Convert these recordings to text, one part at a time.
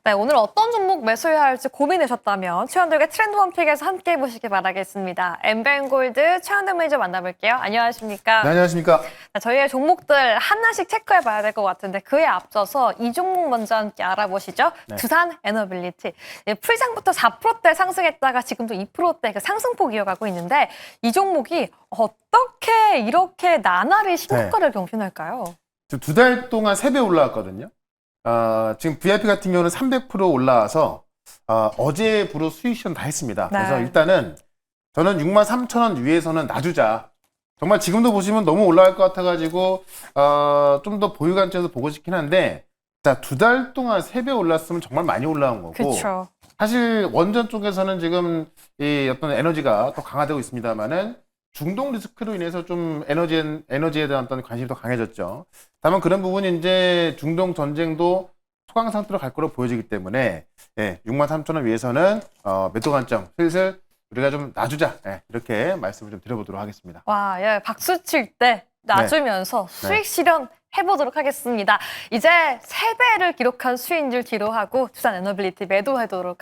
네, 오늘 어떤 종목 매수해야 할지 고민되셨다면 최현덕의 트렌드 원픽에서 함께 해보시기 바라겠습니다. 엠뱅골드 최현덕 매니저 만나볼게요. 안녕하십니까? 네, 안녕하십니까? 네, 저희의 종목들 하나씩 체크해봐야 될 것 같은데 그에 앞서서 이 종목 먼저 함께 알아보시죠. 네. 두산 에너빌리티. 풀장부터 4%대 상승했다가 지금도 2%대 그 상승폭 이어가고 있는데 이 종목이 어떻게 이렇게 나날이 신고가를 경신할까요? 지금 2달 동안 3배 올라왔거든요. 지금 VIP 같은 경우는 300% 올라와서 어제부로 수익 실현 다 했습니다. 네. 그래서 일단은 저는 63,000원 위에서는 놔주자. 정말 지금도 보시면 너무 올라갈 것 같아가지고 좀 더 보유 관점에서 보고 싶긴 한데 자, 2달 동안 3배 올랐으면 정말 많이 올라온 거고 그렇죠. 사실 원전 쪽에서는 지금 이 어떤 에너지가 더 강화되고 있습니다만은 중동 리스크로 인해서 좀 에너지에 대한 어떤 관심이 더 강해졌죠. 다만 그런 부분이 이제 중동 전쟁도 소강 상태로 갈 거로 보여지기 때문에 63,000원 위에서는 매도 관점 슬슬 우리가 좀 놔주자 이렇게 말씀을 좀 드려보도록 하겠습니다. 와, 예, 박수 칠 때 놔주면서 수익 실현 해보도록 하겠습니다. 이제 3배를 기록한 수익률 뒤로 하고 두산 에너빌리티 매도하도록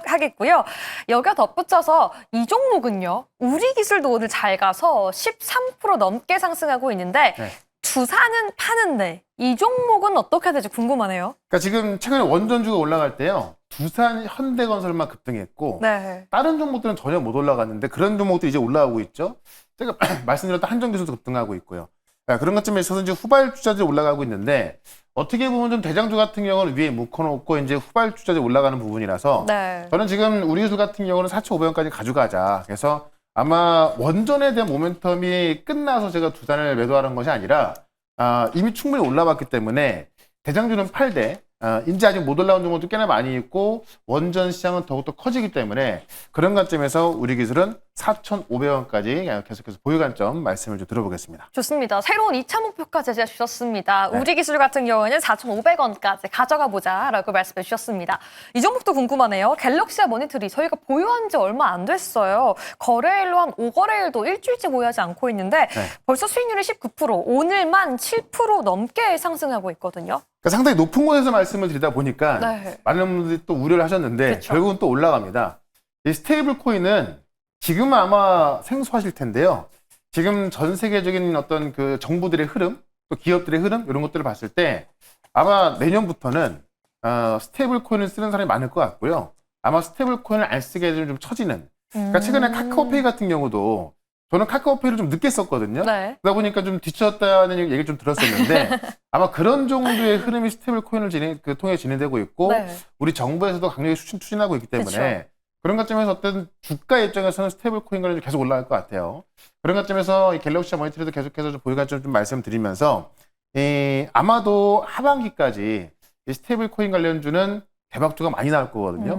하겠고요. 여기에 덧붙여서 이 종목은요. 우리 기술도 오늘 잘 가서 13% 넘게 상승하고 있는데 두산은 파는데 이 종목은 어떻게 될지 궁금하네요. 그러니까 지금 최근에 원전주가 올라갈 때요. 두산, 현대건설만 급등했고 다른 종목들은 전혀 못 올라갔는데 그런 종목들이 이제 올라오고 있죠. 제가 말씀드렸던 한전기술도 급등하고 있고요. 그런 것쯤에 있어서 이제 후발주자들이 올라가고 있는데 어떻게 보면 좀 대장주 같은 경우는 위에 묶어놓고 이제 후발주자들이 올라가는 부분이라서 저는 지금 우리 기술 같은 경우는 4,500원까지 가져가자. 그래서 아마 원전에 대한 모멘텀이 끝나서 제가 두산을 매도하는 것이 아니라 이미 충분히 올라왔기 때문에 대장주는 8대 이제 아직 못 올라온 종목도 꽤나 많이 있고 원전 시장은 더욱더 커지기 때문에 그런 관점에서 우리 기술은 4,500원까지 계속해서 보유 관점 말씀을 좀 들어보겠습니다. 좋습니다. 새로운 2차 목표까지 제시해 주셨습니다. 우리 기술 같은 경우에는 4,500원까지 가져가 보자라고 말씀해 주셨습니다. 이 종목도 궁금하네요. 갤럭시와 모니터리 저희가 보유한 지 얼마 안 됐어요. 거래일로 한 5거래일도 일주일째 보유하지 않고 있는데 벌써 수익률이 19%, 오늘만 7% 넘게 상승하고 있거든요. 그러니까 상당히 높은 곳에서 말씀을 드리다 보니까 많은 분들이 또 우려를 하셨는데 결국은 또 올라갑니다. 이 스테이블 코인은 지금 아마 생소하실 텐데요. 지금 전 세계적인 어떤 그 정부들의 흐름, 또 기업들의 흐름 이런 것들을 봤을 때 아마 내년부터는 스테이블 코인을 쓰는 사람이 많을 것 같고요. 아마 스테이블 코인을 안 쓰게 되면 좀 처지는. 그러니까 최근에 카카오페이 같은 경우도 저는 카카오페이를 좀 늦게 썼거든요. 그러다 보니까 좀 뒤처졌다는 얘기를 좀 들었었는데 아마 그런 정도의 흐름이 스테이블 코인을 통해 진행되고 있고 우리 정부에서도 강력히 추진하고 있기 때문에 그런 관점에서 어떤 주가 입장에서는 스테이블 코인이 계속 올라갈 것 같아요. 그런 관점에서 이 갤럭시와 모니터리도 계속해서 좀 보유 관점 좀 말씀드리면서 아마도 하반기까지 이 스테이블 코인 관련주는 대박주가 많이 나올 거거든요.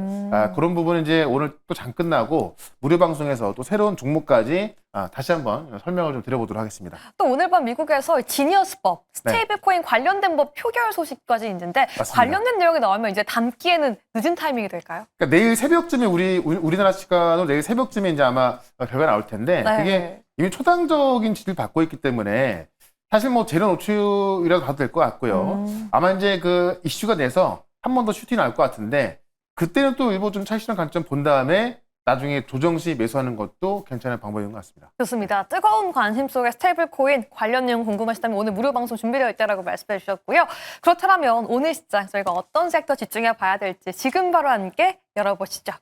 그런 부분은 이제 오늘 또 장 끝나고 무료 방송에서 또 새로운 종목까지 다시 한번 설명을 좀 드려보도록 하겠습니다. 또 오늘 밤 미국에서 지니어스법, 스테이블코인 관련된 법 표결 소식까지 있는데 관련된 내용이 나오면 이제 담기에는 늦은 타이밍이 될까요? 그러니까 내일 새벽쯤에 우리나라 시간으로 내일 새벽쯤에 이제 아마 결과가 나올 텐데 그게 이미 초당적인 지지를 받고 있기 때문에 사실 뭐 재료 노출이라도 봐도 될 것 같고요. 아마 이제 그 이슈가 돼서 한 번 더 슈팅이 나올 것 같은데 그때는 또 일부 좀 차익실현 관점 본 다음에 나중에 조정 시 매수하는 것도 괜찮은 방법인 것 같습니다. 좋습니다. 뜨거운 관심 속의 스테이블 코인 관련 내용 궁금하시다면 오늘 무료 방송 준비되어 있다고 말씀해 주셨고요. 그렇다면 오늘 시장 저희가 어떤 섹터 집중해 봐야 될지 지금 바로 함께 열어보시죠.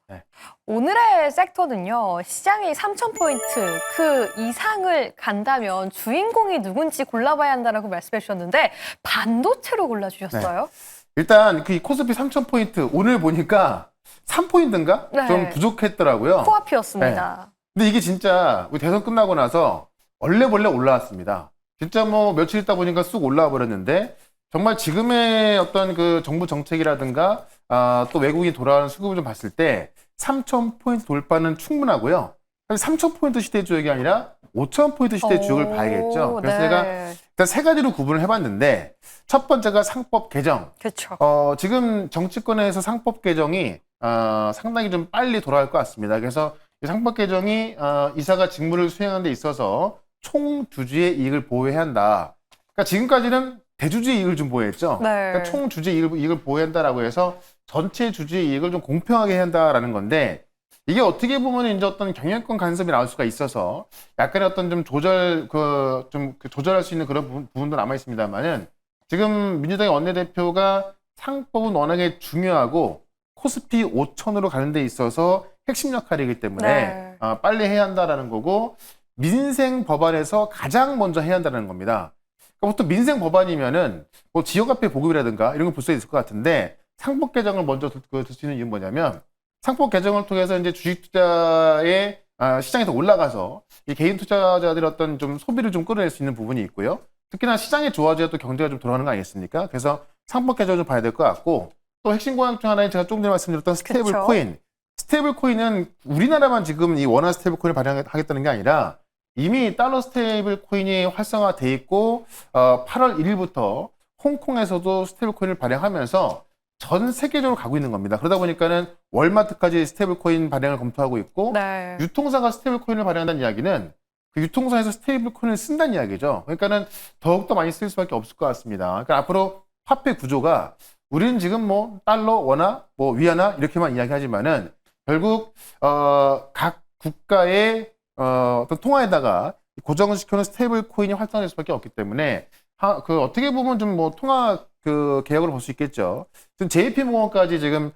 오늘의 섹터는요. 시장이 3,000포인트 그 이상을 간다면 주인공이 누군지 골라봐야 한다고 말씀해 주셨는데 반도체로 골라주셨어요. 일단 그 코스피 3,000포인트 오늘 보니까 3포인트인가? 좀 부족했더라고요. 코앞이었습니다. 근데 이게 진짜 우리 대선 끝나고 나서 얼레벌레 올라왔습니다. 진짜 뭐 며칠 있다 보니까 쑥 올라와 버렸는데 정말 지금의 어떤 그 정부 정책이라든가 또 외국인이 돌아오는 수급을 좀 봤을 때 3,000포인트 돌파는 충분하고요. 3,000포인트 시대의 주역이 아니라 5,000포인트 시대의 주역을 봐야겠죠. 그래서 제가 일단 세 가지로 구분을 해봤는데 첫 번째가 상법 개정. 지금 정치권에서 상법 개정이 상당히 좀 빨리 돌아갈 것 같습니다. 그래서 이 상법 개정이 이사가 직무를 수행하는 데 있어서 총 주주의 이익을 보호해야 한다. 그러니까 지금까지는 대주주의 이익을 좀 보호했죠. 그러니까 총 주주의 이익을 보호한다라고 해서 전체 주주의 이익을 좀 공평하게 해야 한다라는 건데 이게 어떻게 보면 이제 어떤 경영권 간섭이 나올 수가 있어서 약간의 어떤 좀 조절할 수 있는 그런 부분도 남아 있습니다만은 지금 민주당의 원내대표가 상법은 워낙에 중요하고 코스피 5천으로 가는 데 있어서 핵심 역할이기 때문에 빨리 해야 한다라는 거고 민생 법안에서 가장 먼저 해야 한다는 겁니다. 그러니까 보통 민생 법안이면은 뭐 지역화폐 보급이라든가 이런 거 볼 수 있을 것 같은데 상법 개정을 먼저 들 수 있는 이유는 뭐냐면 상법 개정을 통해서 이제 주식 투자의 시장에서 올라가서 이 개인 투자자들의 어떤 좀 소비를 좀 끌어낼 수 있는 부분이 있고요. 특히나 시장이 좋아져야 또 경제가 좀 돌아가는 거 아니겠습니까? 그래서 상법 개정을 좀 봐야 될 것 같고 또 핵심 공약 중 하나인 제가 조금 전에 말씀드렸던 스테이블 코인. 스테이블 코인은 우리나라만 지금 이 원화 스테이블 코인을 발행하겠다는 게 아니라 이미 달러 스테이블 코인이 활성화돼 있고 8월 1일부터 홍콩에서도 스테이블 코인을 발행하면서 전 세계적으로 가고 있는 겁니다. 그러다 보니까는 월마트까지 스테이블 코인 발행을 검토하고 있고 유통사가 스테이블 코인을 발행한다는 이야기는 그 유통사에서 스테이블 코인을 쓴다는 이야기죠. 그러니까는 더욱더 많이 쓸 수밖에 없을 것 같습니다. 그러니까 앞으로 화폐 구조가 우리는 지금 뭐 달러, 원화, 뭐 위안화 이렇게만 이야기하지만은 결국 각 국가의 어떤 통화에다가 고정을 시켜놓은 스테이블 코인이 활성화될 수밖에 없기 때문에 그 어떻게 보면 좀 뭐 통화 그 개혁으로 볼 수 있겠죠. 지금 JP모건까지 지금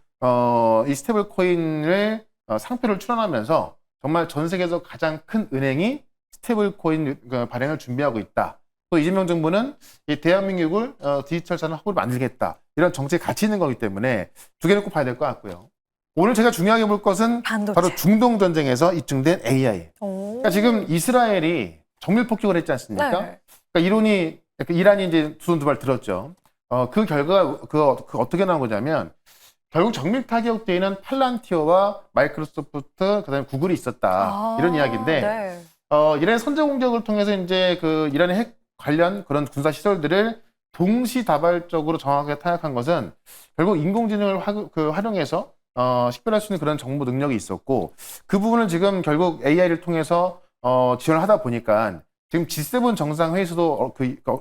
이 스테이블 코인을 상표를 출원하면서 정말 전 세계에서 가장 큰 은행이 스테이블 코인 발행을 준비하고 있다. 또 이재명 정부는 이 대한민국을 디지털 산업 허브로 만들겠다. 이런 정책이 같이 있는 거기 때문에 두 개는 꼭 봐야 될 것 같고요. 오늘 제가 중요하게 볼 것은 반도체. 바로 중동 전쟁에서 입증된 AI. 그러니까 지금 이스라엘이 정밀 폭격을 했지 않습니까? 그러니까 이란이 이제 두 손 두 발 들었죠. 그 결과가 그 어떻게 나온 거냐면 결국 정밀 타격되어 있는 팔란티어와 마이크로소프트 그다음에 구글이 있었다. 이런 이야기인데 이란의 선제 공격을 통해서 이제 그 이란의 핵 관련 그런 군사 시설들을 동시다발적으로 정확하게 타격한 것은 결국 인공지능을 활용해서 식별할 수 있는 그런 정보 능력이 있었고 그 부분을 지금 결국 AI를 통해서 지원을 하다 보니까 지금 G7 정상회의에서도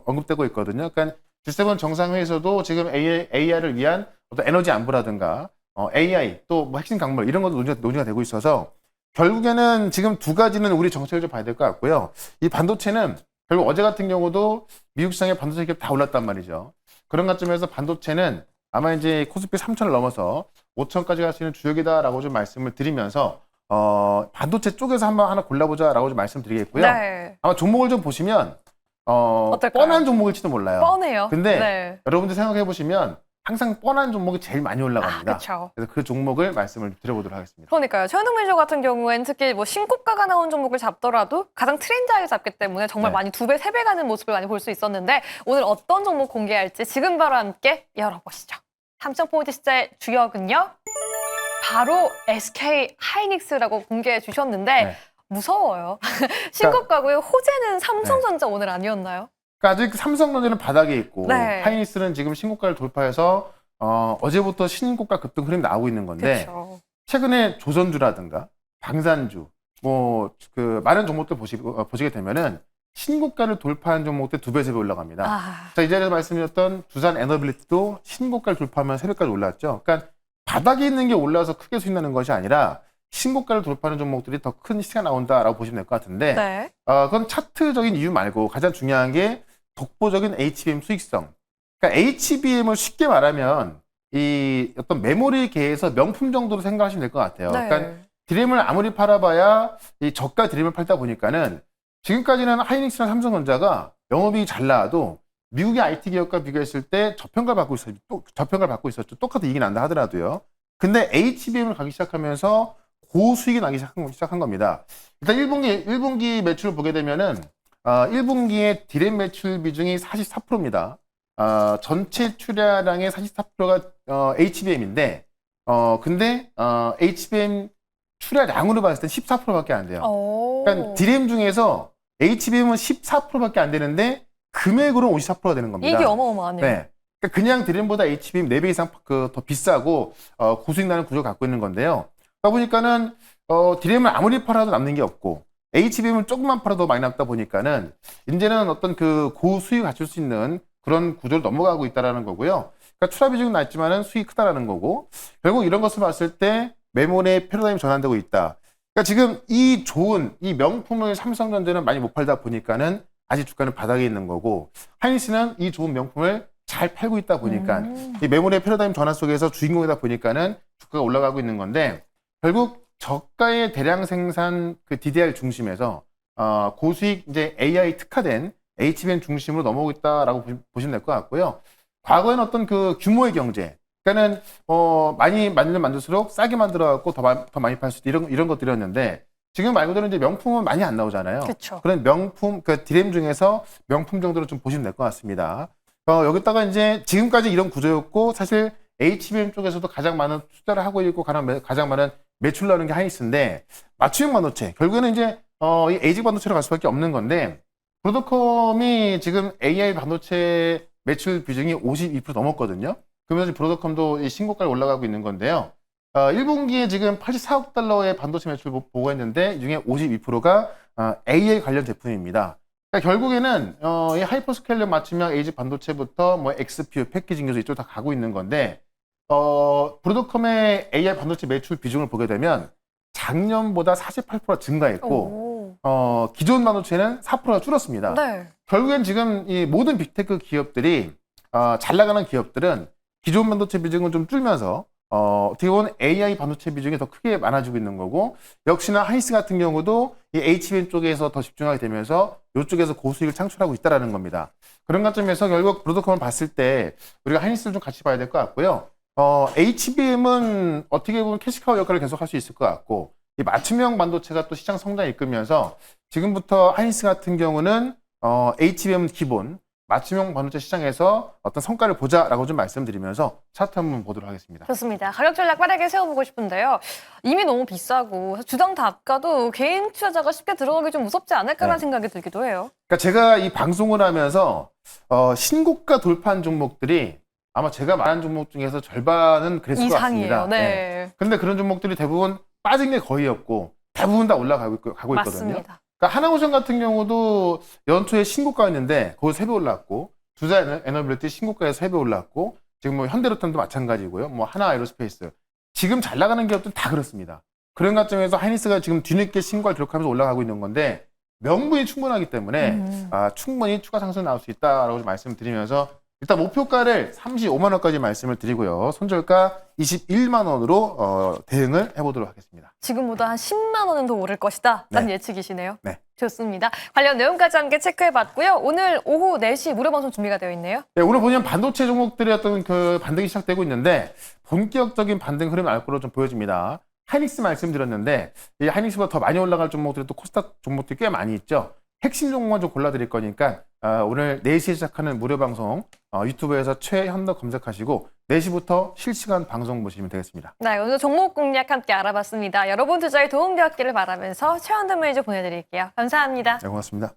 언급되고 있거든요. 그러니까 G7 정상회의에서도 지금 AI를 위한 어떤 에너지 안보라든가 AI 또 뭐 핵심 강물 이런 것도 논의가 되고 있어서 결국에는 지금 두 가지는 우리 정책을 좀 봐야 될 것 같고요. 이 반도체는 결국 어제 같은 경우도 미국 시장에 반도체 기업 다 올랐단 말이죠. 그런 관점에서 반도체는 아마 이제 코스피 3,000을 넘어서 5,000까지 갈 수 있는 주역이다라고 좀 말씀을 드리면서 반도체 쪽에서 한번 하나 골라보자라고 좀 말씀드리겠고요. 아마 종목을 좀 보시면 뻔한 종목일지도 몰라요. 뻔해요. 근데 여러분들 생각해 보시면 항상 뻔한 종목이 제일 많이 올라갑니다. 그래서 그 종목을 말씀을 드려보도록 하겠습니다. 그러니까요. 최현동 매니저 같은 경우에는 특히 뭐 신고가가 나온 종목을 잡더라도 가장 트렌드하게 잡기 때문에 정말 많이 2배, 3배 가는 모습을 많이 볼 수 있었는데 오늘 어떤 종목 공개할지 지금 바로 함께 열어보시죠. 삼성포인트 시장의 주역은요. 바로 SK 하이닉스라고 공개해 주셨는데 무서워요. 신고가고요. 호재는 삼성전자 오늘 아니었나요? 그러니까 아직 삼성전자는 바닥에 있고 하이닉스는 지금 신고가를 돌파해서 어제부터 신고가 급등 흐름이 나오고 있는 건데 최근에 조선주라든가 방산주 뭐 그 많은 종목들 보시게 되면은 신고가를 돌파한 종목들 2배, 3배 올라갑니다. 자, 이 자리에서 말씀드렸던 두산 에너빌리티도 신고가를 돌파하면 3배까지 올랐죠. 그러니까 바닥에 있는 게 올라서 크게 수익나는 것이 아니라 신고가를 돌파하는 종목들이 더 큰 시세가 나온다라고 보시면 될 것 같은데 그건 차트적인 이유 말고 가장 중요한 게 독보적인 HBM 수익성. 그러니까 HBM을 쉽게 말하면 이 어떤 메모리계에서 명품 정도로 생각하시면 될 것 같아요. 그러니까 드램을 아무리 팔아봐야 이 저가 드램을 팔다 보니까는 지금까지는 하이닉스나 삼성전자가 영업이익이 잘 나와도 미국의 IT 기업과 비교했을 때 저평가를 받고 있었죠. 똑같은 이익이 난다 하더라도요. 근데 HBM을 가기 시작하면서 고수익이 나기 시작한 겁니다. 일단 1분기 매출을 보게 되면은 1분기에 디램 매출 비중이 44%입니다. 전체 출하량의 44%가 HBM인데 근데 HBM 출하량으로 봤을 땐 14%밖에 안 돼요. 그러니까 디램 중에서 HBM은 14%밖에 안 되는데 금액으로는 54%가 되는 겁니다. 이게 어마어마하네요. 그러니까 그냥 디램보다 HBM 4배 이상 더 비싸고 고수익 나는 구조를 갖고 있는 건데요. 그러다 보니까는 디램을 아무리 팔아도 남는 게 없고 HBM을 조금만 팔아도 많이 남다 보니까는 이제는 어떤 그 고수익을 갖출 수 있는 그런 구조를 넘어가고 있다라는 거고요. 그러니까 투자 비중은 낮지만은 수익이 크다라는 거고 결국 이런 것을 봤을 때 매물의 패러다임이 전환되고 있다. 그러니까 지금 이 좋은 이 명품을 삼성전자는 많이 못 팔다 보니까는 아직 주가는 바닥에 있는 거고 하이닉스는 이 좋은 명품을 잘 팔고 있다 보니까 이 매물의 패러다임 전환 속에서 주인공이다 보니까는 주가가 올라가고 있는 건데 결국 저가의 대량 생산 그 DDR 중심에서 고수익 이제 AI 특화된 HBM 중심으로 넘어오고 있다라고 보시면 될 것 같고요. 과거에는 어떤 그 규모의 경제, 그러니까는 많이 만들면 만들수록 싸게 만들어갖고 더 많이 팔 수 있다 이런 것들이었는데 지금 말 그대로 이제 명품은 많이 안 나오잖아요. 그쵸. 그런 명품 그 디램 중에서 명품 정도로 좀 보시면 될 것 같습니다. 여기다가 이제 지금까지 이런 구조였고 사실 HBM 쪽에서도 가장 많은 투자를 하고 있고 가장 많은 매출 나오는 게 하이닉스인데 맞춤형 반도체 결국에는 이제 이 에이직 반도체로 갈 수밖에 없는 건데 브로드컴이 지금 AI 반도체 매출 비중이 52% 넘었거든요. 그러면서 브로드컴도 이 신고가에 올라가고 있는 건데요. 1분기에 지금 84억 달러의 반도체 매출 보고했는데 이 중에 52%가 AI 관련 제품입니다. 그러니까 결국에는 이 하이퍼스케일러 맞춤형 에이직 반도체부터 뭐 XPU, 패키징 요소 이쪽 다 가고 있는 건데 브로드컴의 AI 반도체 매출 비중을 보게 되면 작년보다 48% 증가했고 기존 반도체는 4%가 줄었습니다. 네. 결국엔 지금 이 모든 빅테크 기업들이 잘 나가는 기업들은 기존 반도체 비중은 좀 줄면서 어떻게 보면 AI 반도체 비중이 더 크게 많아지고 있는 거고 역시나 하이닉스 같은 경우도 이 HBM 쪽에서 더 집중하게 되면서 이쪽에서 고수익을 창출하고 있다는 겁니다. 그런 관점에서 결국 브로드컴을 봤을 때 우리가 하이닉스를 좀 같이 봐야 될 것 같고요. HBM은 어떻게 보면 캐시카우 역할을 계속 할 수 있을 것 같고 이 맞춤형 반도체가 또 시장 성장을 이끌면서 지금부터 하이닉스 같은 경우는 HBM 기본 맞춤형 반도체 시장에서 어떤 성과를 보자라고 좀 말씀드리면서 차트 한번 보도록 하겠습니다. 좋습니다. 가격 전략 빠르게 세워보고 싶은데요. 이미 너무 비싸고 주당 다가도 개인 투자자가 쉽게 들어가기 좀 무섭지 않을까라는 생각이 들기도 해요. 그러니까 제가 이 방송을 하면서 신고가 돌파한 종목들이 아마 제가 말한 종목 중에서 절반은 그랬을 것 같습니다. 네. 근데 그런 종목들이 대부분 빠진 게 거의 없고 대부분 다 올라가고 있거든요. 맞습니다. 그러니까 하나오션 같은 경우도 연초에 신고가였는데 거기서 3배 올랐고 두자 에너빌리티 신고가에서 3배 올랐고 지금 뭐 현대로템도 마찬가지고요. 뭐 하나 에어로스페이스 지금 잘 나가는 기업들 다 그렇습니다. 그런 관점에서 하이닉스가 지금 뒤늦게 신고를 기록하면서 올라가고 있는 건데 명분이 충분하기 때문에 충분히 추가 상승 나올 수 있다라고 말씀드리면서 일단 목표가를 35만 원까지 말씀을 드리고요. 손절가 21만 원으로 대응을 해보도록 하겠습니다. 지금보다 한 10만 원은 더 오를 것이다. 라는 네. 예측이시네요. 네. 좋습니다. 관련 내용까지 함께 체크해봤고요. 오늘 오후 4시 무료 방송 준비가 되어 있네요. 네, 오늘 보면 반도체 종목들의 어떤 그 반등이 시작되고 있는데 본격적인 반등 흐름이 날 거로 좀 보여집니다. 하이닉스 말씀드렸는데 이 하이닉스보다 더 많이 올라갈 종목들이 또 코스닥 종목들이 꽤 많이 있죠. 핵심 종목만 좀 골라드릴 거니까 오늘 4시에 시작하는 무료 방송 유튜브에서 최현덕 검색하시고 4시부터 실시간 방송 보시면 되겠습니다. 네, 오늘 종목 공략 함께 알아봤습니다. 여러분 투자에 도움되었기를 바라면서 최현덕 매니저 보내드릴게요. 감사합니다. 네, 고맙습니다.